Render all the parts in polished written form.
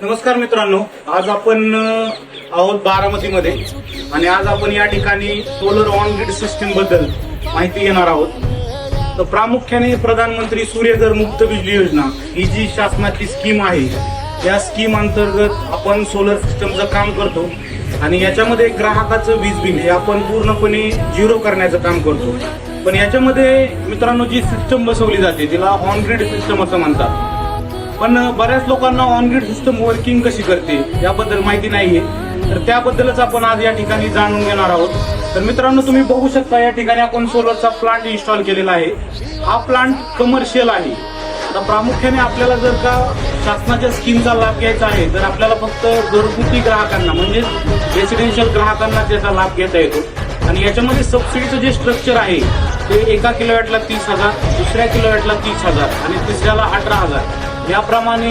नमस्कार मित्रांनो, आज आपण आहोत बारामतीमध्ये आणि आज आपण या ठिकाणी सोलर ऑन ग्रिड सिस्टीम बद्दल माहिती घेणार आहोत. तर प्रामुख्याने प्रधानमंत्री सूर्यघर मुक्त बिजली योजना ही जी शासनाची स्कीम आहे, या स्कीम अंतर्गत आपण सोलर सिस्टमचं काम करतो आणि याच्यामध्ये ग्राहकाचं वीज बिल हे आपण पूर्णपणे झिरो करण्याचं काम करतो. पण याच्यामध्ये मित्रांनो जी सिस्टम बसवली जाते तिला ऑन ग्रिड सिस्टम असं म्हणतात. पण बऱ्याच लोकांना ऑन ग्रिड सिस्टम वर्किंग कशी करते याबद्दल माहिती नाहीये, तर त्याबद्दलच आपण आज या ठिकाणी जाणून घेणार आहोत. तर मित्रांनो, तुम्ही बघू शकता या ठिकाणी आपण सोलरचा प्लांट इन्स्टॉल केलेला आहे. हा प्लांट कमर्शियल आहे. आता प्रामुख्याने आपल्याला जर का शासनाच्या स्कीमचा लाभ घ्यायचा आहे तर आपल्याला फक्त घरगुती ग्राहकांना म्हणजे रेसिडेन्शियल ग्राहकांना त्याचा लाभ घेता येतो. आणि याच्यामध्ये सबसिडीचं जे स्ट्रक्चर आहे ते 1 किलोवॅटला 30,000, दुसऱ्या किलोवॅटला 30,000 आणि तिसऱ्याला 18,000 याप्रमाणे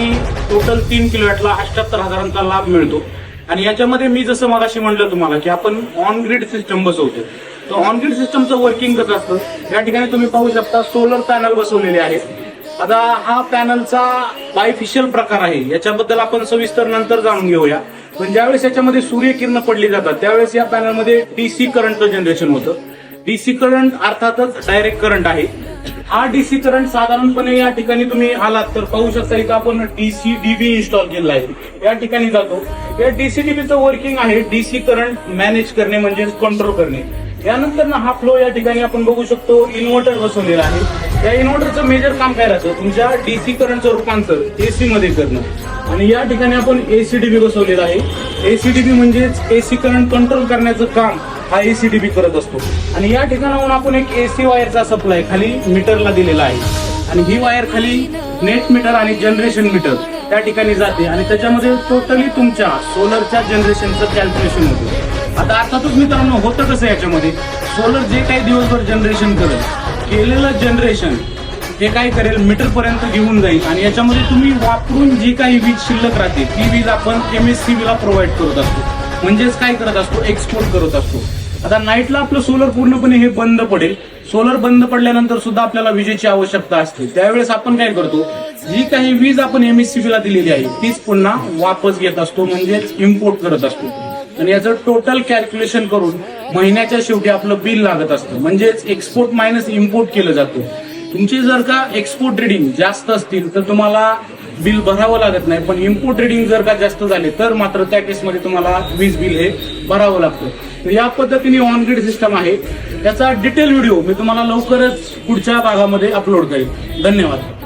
टोटल 3 किलोवॅटला 78,000चा लाभ मिळतो. आणि याच्यामध्ये मी जसं मगाशी म्हटलं तुम्हाला की आपण ऑन ग्रिड सिस्टम बसवतो. तर ऑन ग्रिड सिस्टमचं वर्किंग कसं असतं, या ठिकाणी तुम्ही पाहू शकता सोलर पॅनल बसवलेले आहेत. आता हा पॅनलचा बायफिशियल प्रकार आहे, याच्याबद्दल आपण सविस्तर नंतर जाणून घेऊया. पण ज्यावेळेस याच्यामध्ये सूर्यकिरण पडली जातात त्यावेळेस या पॅनलमध्ये डीसी करंटचं जनरेशन होतं. डीसी करंट अर्थातच डायरेक्ट करंट आहे. हा डीसी करंट साधारणपणे या ठिकाणी तुम्ही आलात तर पाहू शकता, इथं आपण डीसी डीबी इन्स्टॉल केलेला आहे. या ठिकाणी जातो, या डीसी डीबीचं वर्किंग आहे डीसी करंट मॅनेज करणे म्हणजे कंट्रोल करणे. यानंतर ना हा फ्लो या ठिकाणी आपण बघू शकतो इन्व्हर्टर बसवलेला आहे. या इन्व्हर्टरचं मेजर काम काय राहतं, तुमच्या डीसी करंटचं रूपांतर एसी मध्ये करणं. आणि या ठिकाणी आपण एसीडीबी बसवलेला आहे. एसीडीबी म्हणजेच एसी करंट कंट्रोल करण्याचं काम हा एसीडीबी करत असतो. आणि या ठिकाणाहून आपण एक एसी वायरचा सप्लाय खाली मीटरला दिलेला आहे. आणि ही वायर खाली नेट मीटर आणि जनरेशन मीटर त्या ठिकाणी जाते आणि त्याच्यामध्ये टोटली तुमच्या सोलरच्या जनरेशनचं कॅल्क्युलेशन होतं. आता अर्थातच मित्रांनो होतं कसं, याच्यामध्ये सोलर जे काही दिवसभर जनरेशन करेल, केलेलं जनरेशन ते काय करेल मीटर पर्यंत घेऊन जाईल आणि याच्यामध्ये तुम्ही वापरून जी काही वीज शिल्लक राहते ती वीज आपण MSCB ला प्रोव्हाइड करत असतो. म्हणजेच काय करत असतो, एक्सपोर्ट करत असतो. आता नाईटला आपलं सोलर पूर्णपणे हे बंद पडेल. सोलर बंद पडल्यानंतर सुद्धा आपल्याला विजेची आवश्यकता असते. त्यावेळेस आपण काय करतो, जी काही वीज आपण MSCB ला दिलेली आहे तीच पुन्हा वापस घेत असतो, म्हणजेच इम्पोर्ट करत असतो. आणि याचं टोटल कॅल्क्युलेशन करून महिन्याच्या शेवटी आपलं बिल लागत असतं. म्हणजेच एक्सपोर्ट मायनस इम्पोर्ट केलं जातं. तुमची जर का एक्सपोर्ट रिडिंग जास्त असतील तर तुम्हाला बिल भरावं लागत नाही, पण इम्पोर्ट रिडिंग जर का जास्त झाले तर मात्र त्या केसमध्ये तुम्हाला वीज बिल हे भरावं लागतं. तर या पद्धतीने ऑन ग्रिड सिस्टम आहे. त्याचा डिटेल व्हिडिओ मी तुम्हाला लवकरच पुढच्या भागामध्ये अपलोड करेन. धन्यवाद.